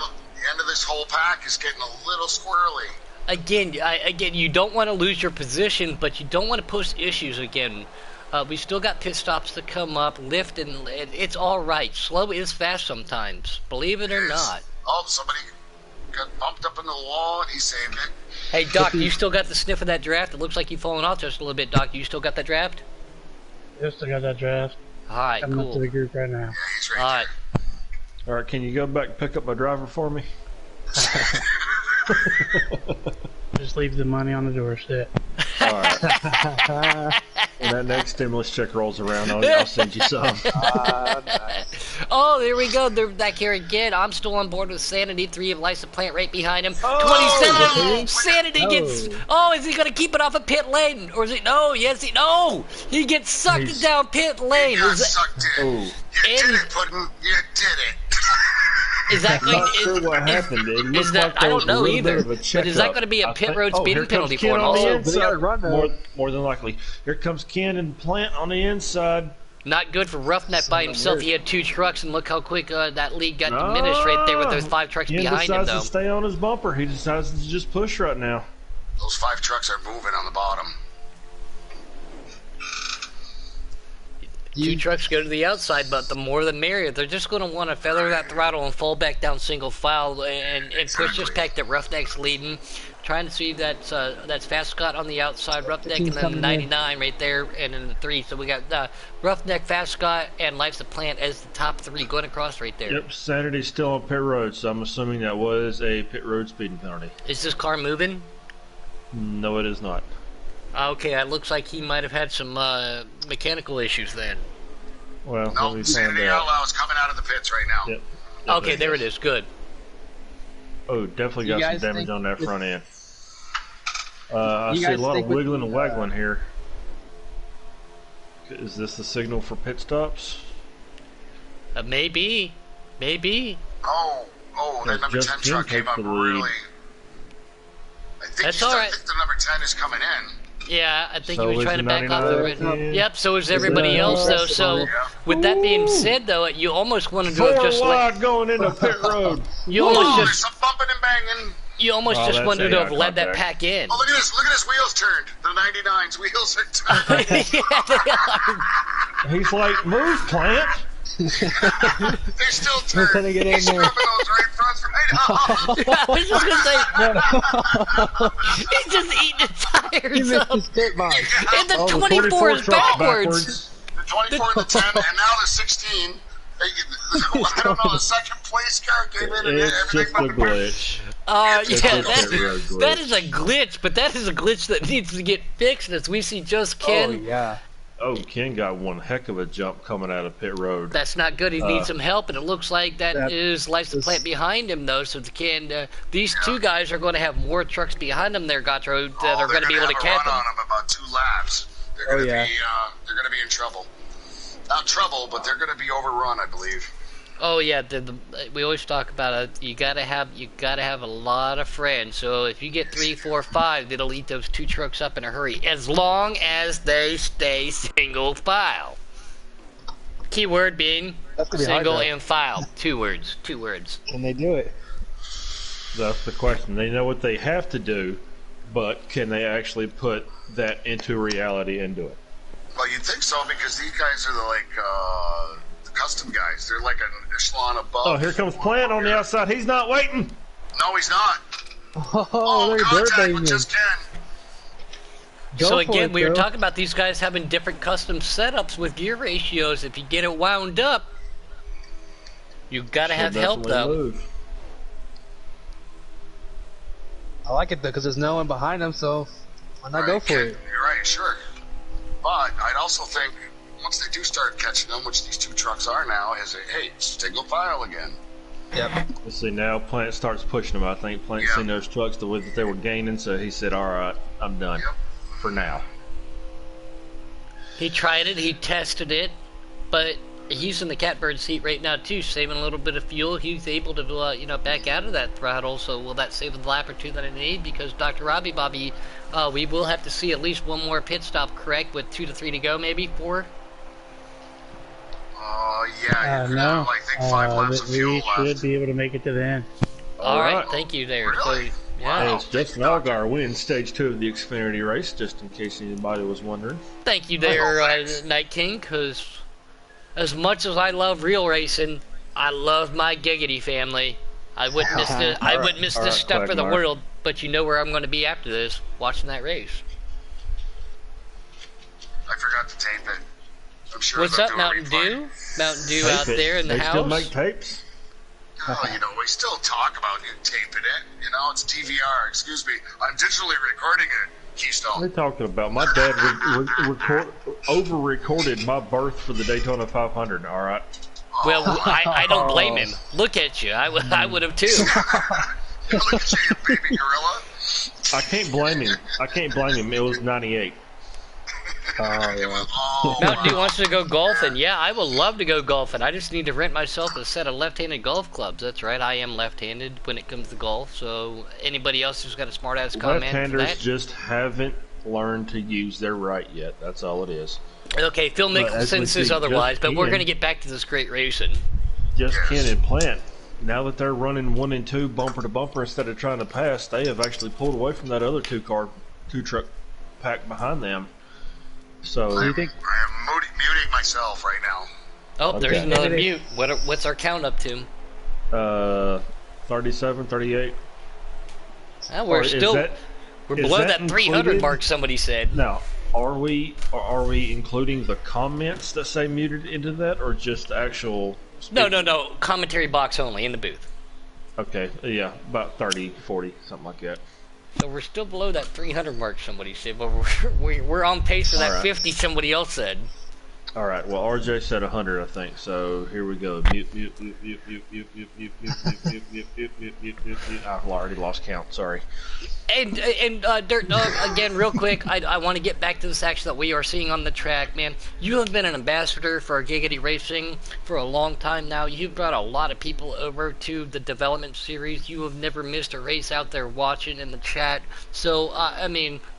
of this whole pack is getting a little squirrely. Again, you don't want to lose your position, but you don't want to post issues again. We still got pit stops to come up, lift, and it's all right. Slow is fast sometimes, believe it or not. Oh, somebody got bumped up in the wall and he saved it. Hey, Doc, you still got the sniff of that draft? It looks like you've fallen off just a little bit, Doc. You still got that draft? Yes, I got that draft. All right, Coming cool. up to the group right now. Yeah, he's right All right. All right, can you go back and pick up my driver for me? Just leave the money on the doorstep. All right. When that next stimulus check rolls around, I'll send you some. Nice. Oh, there we go. They're back here again. I'm still on board with Sanity. 3 of Lysa Plant right behind him. 27. Sanity gets. Oh, is he going to keep it off of pit lane? Or is it. No, yes, no. He gets sucked down pit lane. He got sucked in. Oh. You did it, Puddin. You did it. Is that I'm not sure what happened. It looked like I there was don't know a little bit either. of a But is that checkup. going to be a pit road here speeding comes penalty Ken for him on the also? inside. More than likely. Here comes Ken and Plant on the inside. Not good for Roughneck by himself. He had 2 trucks, and look how quick that lead got diminished right there with those 5 trucks Ken behind him, decides though. to stay on his bumper. He decides to just push right now. Those 5 trucks are moving on the bottom. 2 trucks go to the outside, but the more the merrier. They're just going to want to feather that throttle and fall back down single file and push this pack that Roughneck's leading. Trying to see that's Fast Scott on the outside, Roughneck, and then 99 right there, and then the 3. So we got Roughneck, Fast Scott, and Life's a Plant as the top 3 going across right there. Yep, Saturday's still on pit road, so I'm assuming that was a pit road speeding penalty. Is this car moving? No, it is not. Okay, it looks like he might have had some mechanical issues then. Well, let No, me find Sanity out. Outlaw is coming out of the pits right now. Yep. Okay, there it is. Good. Oh, definitely You got some guys damage think on that this- front end. I You see a guys lot of think with wiggling the, and waggling here. Is this the signal for pit stops? Maybe. Oh, that number Just 10 Ken truck came takes up the lead. really. I think That's all right. I think the number 10 is coming in. Yeah, I think So he was is trying to the back off 99 the in? Yep, so is everybody else, though. So, with that being said, though, you almost wanted to have 4 just wide going into pit road. you Oh, almost there's just some bumping and banging. you almost Oh, just that's wanted to AI have led that contact. pack in. Oh, look at this! Look at his wheels turned. The 99's wheels are turned. Yeah, they are. He's like, move, Plant. They're still turned. gonna get in He's there. scrubbing those right fronts right I was just gonna say he's just eating the He tires missed up. his pit box. And the Oh, the 24 is truck's backwards. The 24 and the 10, and now the 16. I don't know. The second place car came in and It's everything just a went apart. glitch. Yeah, It's a pit road glitch. that is a glitch, but that is a glitch that needs to get fixed. As we see just Ken. Oh yeah. Oh, Ken got one heck of a jump coming out of pit road. That's not good. He needs some help, and it looks like that is license plate behind him, though. So these two guys are going to have more trucks behind them there, Gautreaux, that are going to be able to catch them. Run on them about 2 laps. They're going to be in trouble. Not trouble, but they're going to be overrun, I believe. Oh yeah, we always talk about it. You gotta have a lot of friends. So if you get 3, 4, 5, that'll eat those 2 trucks up in a hurry, as long as they stay single file. Keyword being single and file. 2 words. 2 words. Can they do it? That's the question. They know what they have to do, but can they actually put that into reality and do it? Well, you'd think so, because these guys are the custom guys. They're like an echelon above. Oh, here comes Plant on the outside. He's not waiting. No, he's not. Oh, they're Contact dirt with banging. just Ken. So again, we were talking about these guys having different custom setups with gear ratios. If you get it wound up, you gotta have help though. Move. I like it though, because there's no one behind them, so why not go for it? You're right, sure. But I'd also think once they do start catching them, which these 2 trucks are now, hey, single file again. Yep. Let's see, now Plant starts pushing them. I think Plant seen those trucks the way that they were gaining, so he said, all right, I'm done for now. He tried it, he tested it, but he's in the catbird seat right now too, saving a little bit of fuel. He's able to, back out of that throttle. So will that save a lap or 2 that I need? Because Dr. Robbie Bobby, we will have to see at least one more pit stop, correct? With 2 to 3 to go, maybe 4. Yeah. No. I think 5 laps of fuel we left. should be able to make it to the end. All right, thank you there. Really? So, yeah. Hey, it's Justin Allgaier winning stage 2 of the Xfinity race, just in case anybody was wondering. Thank you there, Night King, because as much as I love real racing, I love my Giggity family. I wouldn't miss this stuff for the world, but you know where I'm going to be after this, watching that race. I forgot to tape it. I'm sure What's they'll up, do a Mountain replay. Dew? Mountain Dew Tape out it. there in the They house. still make tapes? Oh, we still talk about you taping it. It's DVR. Excuse me. I'm digitally recording it, Keystone. What are you talking about? My dad over-recorded my birth for the Daytona 500, all right? Well, I don't blame him. Look at you. I would have too. Look at you, you baby gorilla. I can't blame him. It was 98. Mountain Dew wants to go golfing. Yeah, I would love to go golfing. I just need to rent myself a set of left-handed golf clubs. That's right, I am left-handed when it comes to golf. So anybody else who's got a smart-ass comment for Left-handers that? just haven't learned to use their right yet. That's all it is. Okay, Phil Mickelson says otherwise, but we're going to get back to this great racing. Just Ken and Plant. Now that they're running 1 and 2 bumper to bumper instead of trying to pass, they have actually pulled away from that other 2-truck pack behind them. So I am muting myself right now. Oh, there's another mute. What's our count up to? 37, 38. We're below that 300 mark. Somebody said. Now, are we including the comments that say muted into that, or just the actual? No. Commentary box only in the booth. Okay, yeah, about 30, 40, something like that. So we're still below that 300 mark, somebody said, but we're on pace for that 50, somebody else said. All right, well, RJ said 100, I think, so here we go. Mute. I've already lost count, sorry. And Dirt Dog, again, real quick, I want to get back to this action that we are seeing on the track, man. You have been an ambassador for Giggity Racing for a long time now. You've brought a lot of people over to the development series. You have never missed a race out there watching in the chat. So,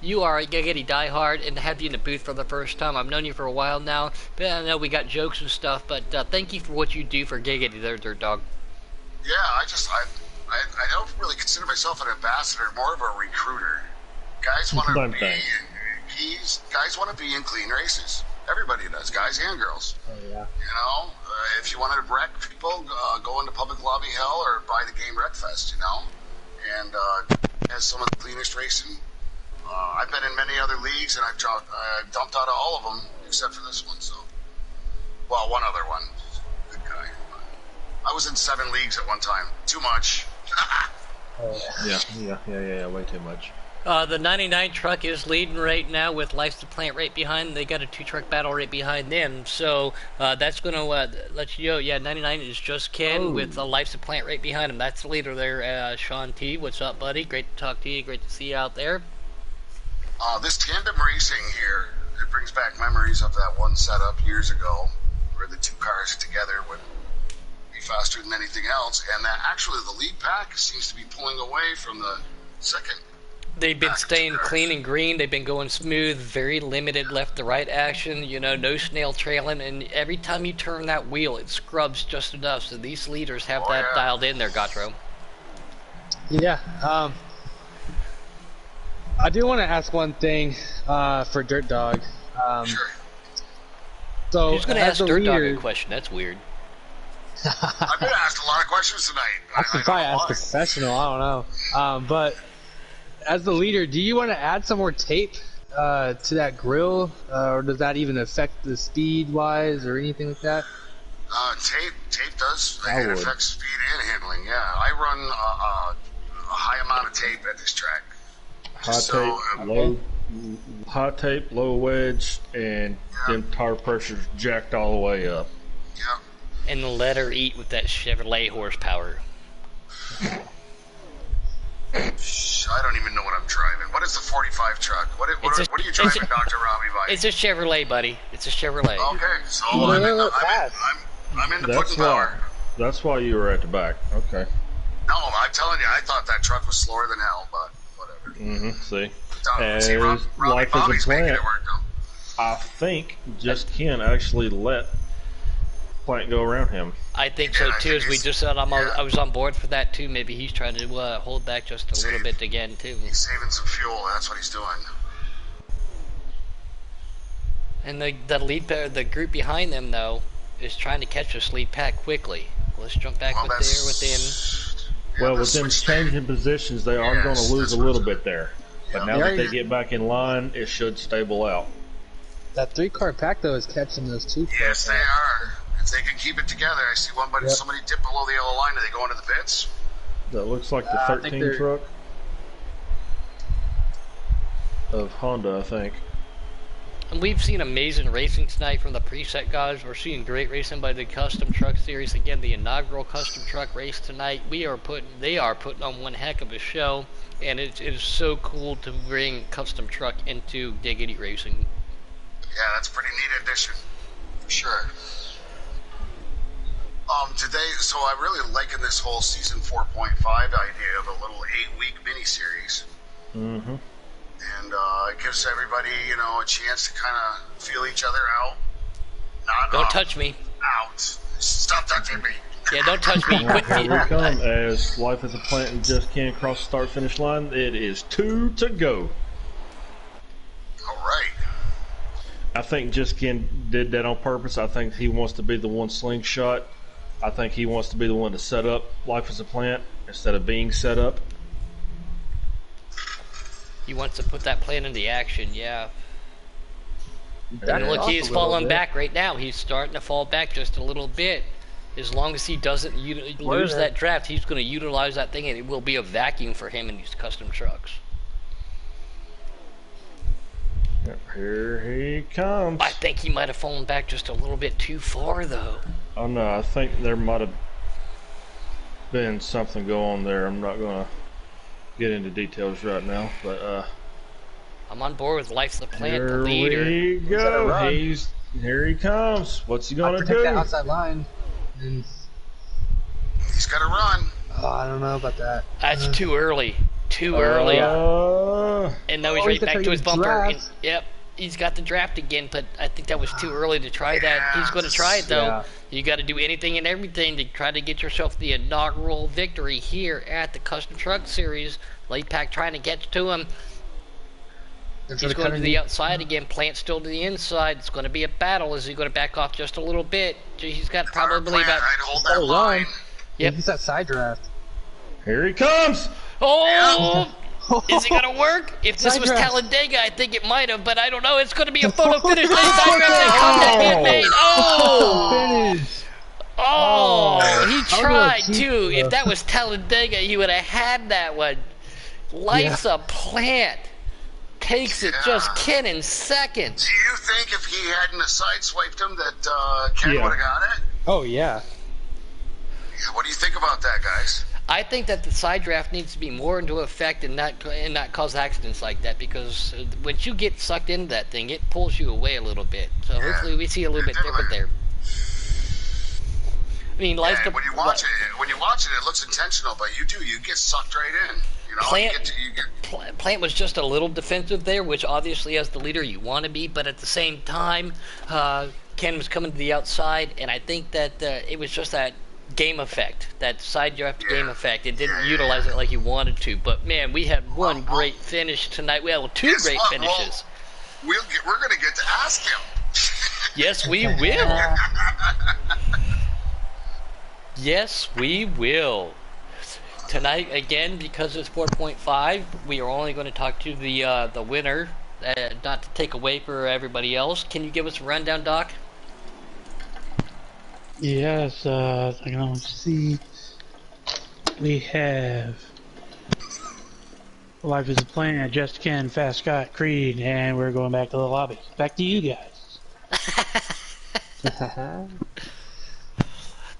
you are a Giggity diehard, and to have you in the booth for the first time, I've known you for a while now. But I know we got jokes and stuff, but thank you for what you do for Giggity there, Dirt Dog. Yeah, I don't really consider myself an ambassador, more of a recruiter. Guys want to be in clean races. Everybody does, guys and girls. Oh, yeah. If you wanted to wreck people, go into Public Lobby Hell or buy the game Wreckfest, And has some of the cleanest racing. I've been in many other leagues, and I've dumped out of all of them except for this one. So, well, one other one. Good guy. was in 7 leagues at one time. Too much. Yeah, way too much. The 99 truck is leading right now with Life's the Plant right behind. They got a 2-truck battle right behind them. So that's going to let you know, yeah, 99 is just Ken with Life's the Plant right behind him. That's the leader there, Sean T. What's up, buddy? Great to talk to you. Great to see you out there. This tandem racing here, it brings back memories of that one setup years ago where the 2 cars together would be faster than anything else. And that actually the lead pack seems to be pulling away from the second. They've been staying clean and green. They've been going smooth, very limited left to right action, you know, no snail trailing. And every time you turn that wheel, it scrubs just enough. So these leaders have that dialed in there, Gotro. Yeah. I do want to ask one thing for Dirt Dog. Sure. So, who's going to ask Dirt Dog a question? That's weird. I've been asked a lot of questions tonight. I should probably ask a professional. I don't know. But as the leader, do you want to add some more tape to that grill, or does that even affect the speed-wise or anything like that? Tape does. It affects speed and handling. Yeah, I run a high amount of tape at this track. High tape, low wedge, and them tire pressures jacked all the way up. Yeah. And let her eat with that Chevrolet horsepower. I don't even know what I'm driving. What is the 45 truck? What are you driving, Dr. Robbie, by? It's a Chevrolet, buddy. It's a Chevrolet. Okay, so I'm in the putting power. That's why you were at the back. Okay. No, I'm telling you, I thought that truck was slower than hell, but whatever. See? See, Life is Bobby's a making Plant. it work, though. I think just Ken actually let Plant go around him. I think so too. As we just said, I was on board for that too. Maybe he's trying to hold back just a little bit again too. He's saving some fuel. That's what he's doing. And the group behind them though is trying to catch this lead pack quickly. Let's jump back with them. Well, with them changing positions, they are going to lose a little bit there. But now that they get back in line, it should stable out. That 3-car pack though is catching those 2 cars. Yes, they are. If they can keep it together, I see somebody dip below the yellow line. Do they go into the pits? That looks like the 13 truck of Honda, I think. And we've seen amazing racing tonight from the preset guys. We're seeing great racing by the Custom Truck Series. Again, the inaugural Custom Truck race tonight. They are putting on one heck of a show, and it is so cool to bring Custom Truck into Diggity Racing. Yeah, that's a pretty neat addition, for sure. Today, so I'm really liking this whole season 4.5 idea of a little 8-week mini-series. Mm-hmm. And it gives everybody, a chance to kind of feel each other out. Don't touch me. Out. Stop touching me. Yeah, don't touch me. Quit me. Here we come as Life is a Plant and just can't cross the start-finish line. It is 2 to go. All right. I think Just Ken did that on purpose. I think he wants to be the one slingshot. I think he wants to be the one to set up Life as a Plant instead of being set up. He wants to put that plan into action, yeah. And look, he's falling back right now. He's starting to fall back just a little bit. As long as he doesn't lose that draft, he's going to utilize that thing, and it will be a vacuum for him in these custom trucks. Here he comes. I think he might have fallen back just a little bit too far, though. Oh no, I think there might have been something going on there. I'm not going to get into details right now, but I'm on board with Life's the Plant, the Here leader. we go. Here he comes. What's he going to do? That outside line. And he's got to run. Oh, I don't know about that. That's too early. Too early. And now he's right back to his bumper. And, yep, he's got the draft again, but I think that was too early to try that. He's going to try it, though. Yeah. You got to do anything and everything to try to get yourself the inaugural victory here at the Custom Truck Series. Late Pack trying to get to him. He's going to the outside again. Plant still to the inside. It's going to be a battle. Is he going to back off just a little bit? He's got probably about... hold that line. Yep. He's that side draft. Here he comes! Oh! Is it going to work? If this was Talladega, I think it might have, but I don't know. It's going to be a photo finish. Oh! Oh, he I was a tried little cheap, too. If though. that was Talladega, he would have had that one. Lights a plant. Takes it just Yeah. Ken in second. Do you think if he hadn't have sideswiped him that Ken Yeah. would have got it? Oh yeah. Yeah, what do you think about that, guys? I think that the side draft needs to be more into effect and not cause accidents like that, because when you get sucked into that thing, it pulls you away a little bit. So Yeah. hopefully we see a little bit different there. I mean, Yeah, and when you watch it, it looks intentional, but you get sucked right in. You know, Plant- you get Plant was just a little defensive there, which obviously as the leader you want to be, but at the same time, Ken was coming to the outside, and I think that it was just that game effect, that side draft game effect. It didn't utilize it like you wanted to, but man, we had one great finish tonight. We had two Guess great what? finishes. we're going to get to ask him. Yes, we will. Yes, we will. Tonight, again, because it's 4.5, we are only going to talk to the winner, not to take away for everybody else. Can you give us a rundown, Doc? Yes, I can only see. We have Life is a Plan, Just Ken, Fast Scott, Creed, and we're going back to the lobby. Back to you guys.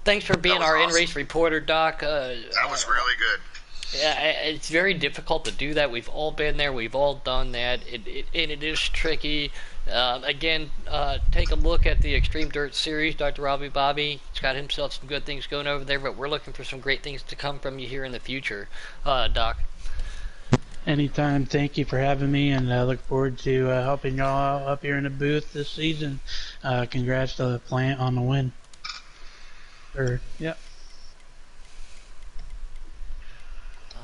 Thanks for being was our awesome. in-race reporter, Doc. That was really good. Yeah, it's very difficult to do that. We've all been there. We've all done that. And it is tricky. Again, take a look at the Extreme Dirt Series. Dr. Robbie Bobby, he's got himself some good things going over there, but we're looking for some great things to come from you here in the future, Doc. Anytime. Thank you for having me, and I look forward to helping y'all out up here in the booth this season. Congrats to the Plant on the win. Yep.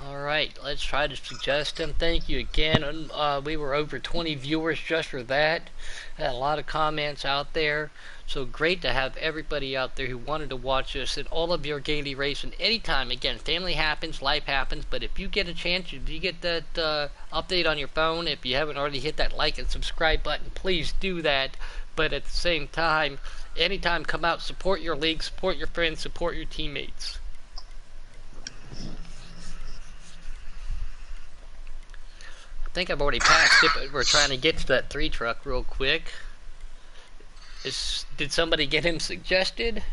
All right, let's try to suggest him. Thank you again. We were over 20 viewers just for that. Had a lot of comments out there. So great to have everybody out there who wanted to watch us and all of your daily racing anytime. Again, family happens, life happens, but if you get a chance, if you get that update on your phone, if you haven't already hit that like and subscribe button, please do that. But at the same time, anytime, come out, support your league, support your friends, support your teammates. I think I've already passed it, but we're trying to get to that 3 truck real quick. Did somebody get him suggested?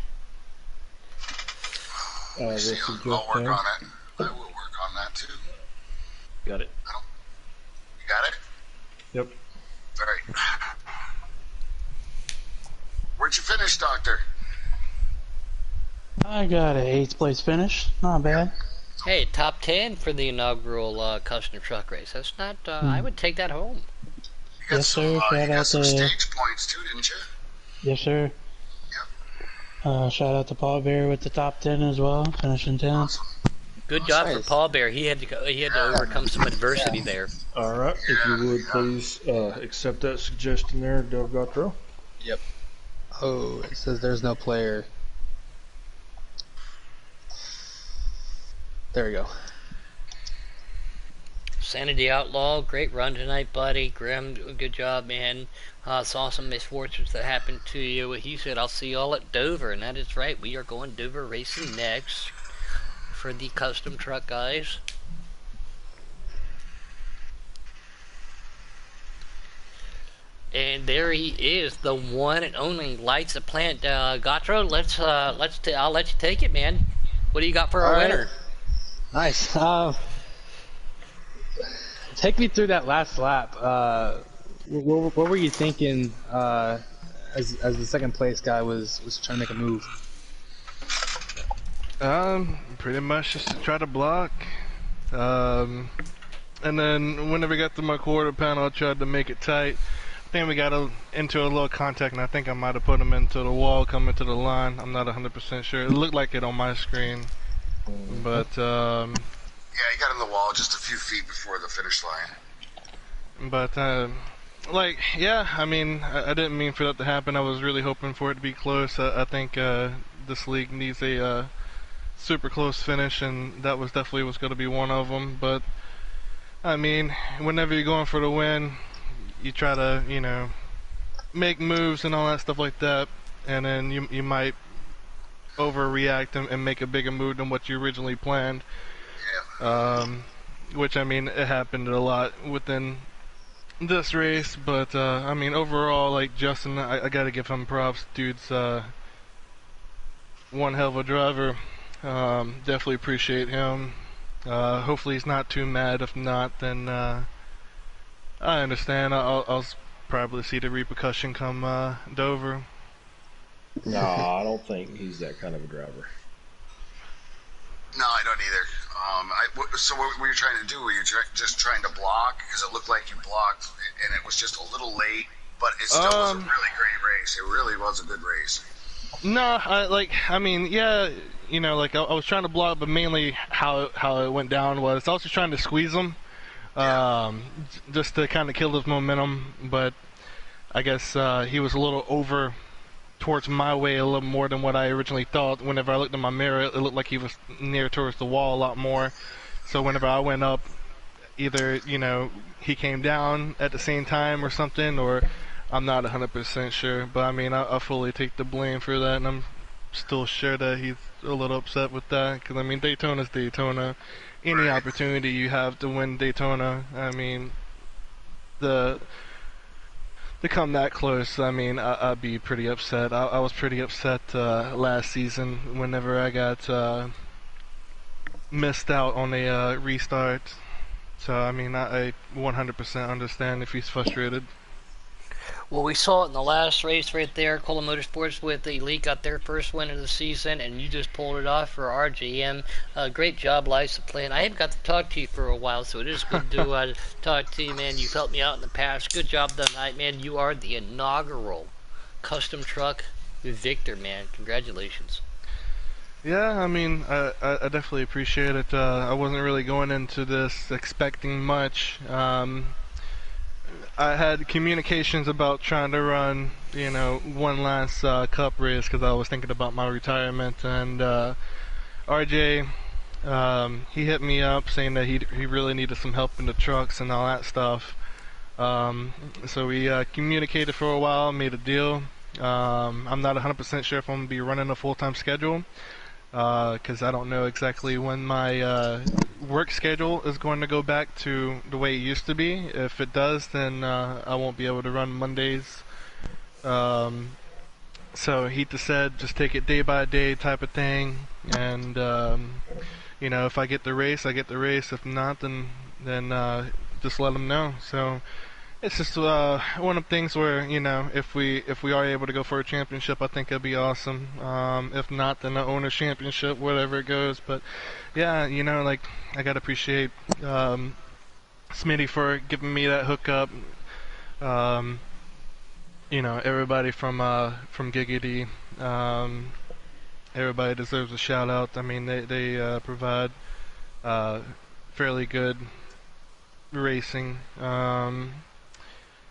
See, I'll work on it. I will work on that too. Got it. You got it? Yep. All right. Where'd you finish, Doctor? I got an 8th place finish. Not bad. Hey, top 10 for the inaugural custom truck race. That's not. I would take that home. You got Yes, some, sir. you Shout got out some to- stage points too, didn't you? Yes, sir. Shout out to Paul Bear with the top 10 as well, finishing 10th. Awesome. Good job for Nice. Paul Bear. He had to overcome some adversity there. All right. If you would please accept that suggestion there, Delgatro. Oh, it says there's no player. There we go. Sanity Outlaw, great run tonight, buddy. Graham, good job, man. Saw some misfortunes that happened to you. He said, I'll see y'all at Dover, and that is right. We are going Dover racing next for the custom truck guys. And there he is, the one and only Lights the Plant. Gotro, I'll let you take it, man. What do you got for our All right. winner? Nice. Take me through that last lap. What were you thinking as the second place guy was trying to make a move? Pretty much just to try to block. And then whenever I got to my quarter panel, I tried to make it tight. I think we got into a little contact, and I think I might have put him into the wall coming to the line. I'm not 100% sure. It looked like it on my screen. But, Yeah, he got in the wall just a few feet before the finish line. but yeah, I mean, I didn't mean for that to happen. I was really hoping for it to be close. I think this league needs a super close finish, and that was definitely was going to be one of them. But, I mean, whenever you're going for the win, you try to, you know, make moves and all that stuff like that, and then you might overreact and make a bigger move than what you originally planned. Yeah. Which, I mean, it happened a lot within this race, but I mean, overall, like Justin, I gotta give him props. Dude's one hell of a driver. Definitely appreciate him. Hopefully he's not too mad. If not, then I understand. I'll probably see the repercussion come Dover. No, I don't think he's that kind of a driver. No, I don't either. So what were you trying to do? Were you just trying to block? Because it looked like you blocked, and it was just a little late. But it still was a really great race. It really was a good race. No, I mean, yeah, you know, like I was trying to block, but mainly how it went down was I was just trying to squeeze him, just to kind of kill his momentum. But I guess he was a little over towards my way a little more than what I originally thought. Whenever I looked in my mirror, it looked like he was near towards the wall a lot more. So whenever I went up, either, you know, he came down at the same time or something, or I'm not 100% sure. But I mean, I fully take the blame for that, and I'm still sure that he's a little upset with that. Because I mean, Daytona's Daytona. Any opportunity you have to win Daytona, I mean, to come that close, I mean, I'd be pretty upset. I was pretty upset last season whenever I got missed out on a restart. So, I mean, I 100% understand if he's frustrated. Well, we saw it in the last race right there. Cola Motorsports with the Elite got their first win of the season, and you just pulled it off for RJM. Great job, Liza Plan. I haven't got to talk to you for a while, so it is good to talk to you, man. You've helped me out in the past. Good job tonight, man. You are the inaugural custom truck victor, man. Congratulations. Yeah, I mean, I definitely appreciate it. I wasn't really going into this expecting much. I had communications about trying to run, you know, one last cup race because I was thinking about my retirement. And RJ, he hit me up saying that he really needed some help in the trucks and all that stuff. So we communicated for a while, made a deal. I'm not 100% sure if I'm going to be running a full-time schedule, because I don't know exactly when my work schedule is going to go back to the way it used to be. If it does, then I won't be able to run Mondays. So he just said just take it day by day type of thing, and you know, if I get the race, I get the race. If not, then just let them know. So it's just one of the things where, you know, if we are able to go for a championship, I think it'd be awesome. If not, then the owner's championship, whatever it goes. But yeah, you know, like I gotta appreciate Smitty for giving me that hookup. You know, everybody from Giggity, everybody deserves a shout out. I mean, they provide fairly good racing.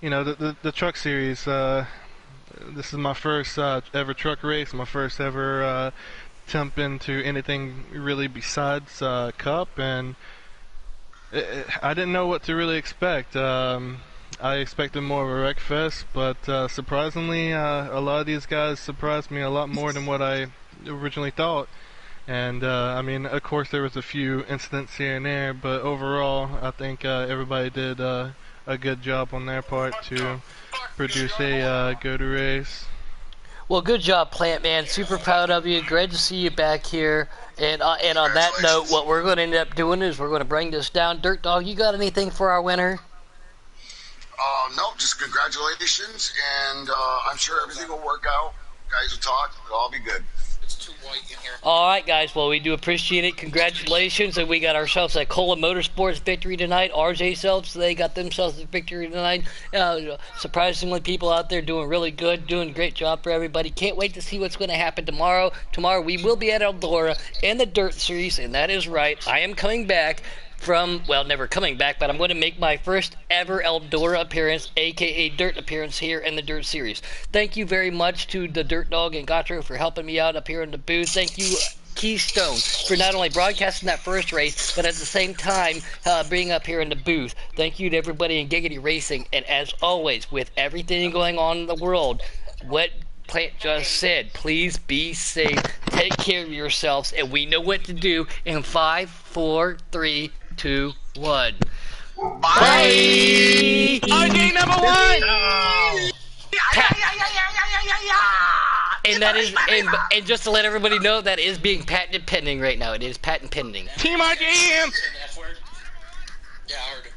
You know, the truck series, this is my first ever truck race, my first ever jump into anything really besides Cup, and I didn't know what to really expect. I expected more of a wreck fest, but surprisingly, a lot of these guys surprised me a lot more than what I originally thought. And I mean, of course, there was a few incidents here and there, but overall, I think everybody did a good job on their part to produce a good race. Well, good job, Plant Man. Super proud of you. Great to see you back here. And on that note, what we're going to end up doing is we're going to bring this down. Dirt Dog, you got anything for our winner? No, just congratulations, and I'm sure everything will work out. Guys will talk. It'll all be good. It's too white in here. All right, guys. Well, we do appreciate it. Congratulations. And we got ourselves a Cola Motorsports victory tonight. RJ Selps, they got themselves a victory tonight. Surprisingly, people out there doing really good, doing a great job for everybody. Can't wait to see what's going to happen tomorrow. Tomorrow, we will be at Eldora in the Dirt Series, and that is right. I am coming back from, well, never coming back, but I'm going to make my first ever Eldora appearance, aka Dirt appearance, here in the Dirt Series. Thank you very much to the Dirt Dog and Gautreaux for helping me out up here in the booth. Thank you, Keystone, for not only broadcasting that first race, but at the same time being up here in the booth. Thank you to everybody in Giggity Racing, and as always, with everything going on in the world, what Plant just said, please be safe. take care of yourselves, and we know what to do in 5, 4, 3, 2, 1. Bye! RJ number 1! And that is, and just to let everybody know, that is being patent pending right now. It is patent pending. Team RJM! Yeah, I heard it.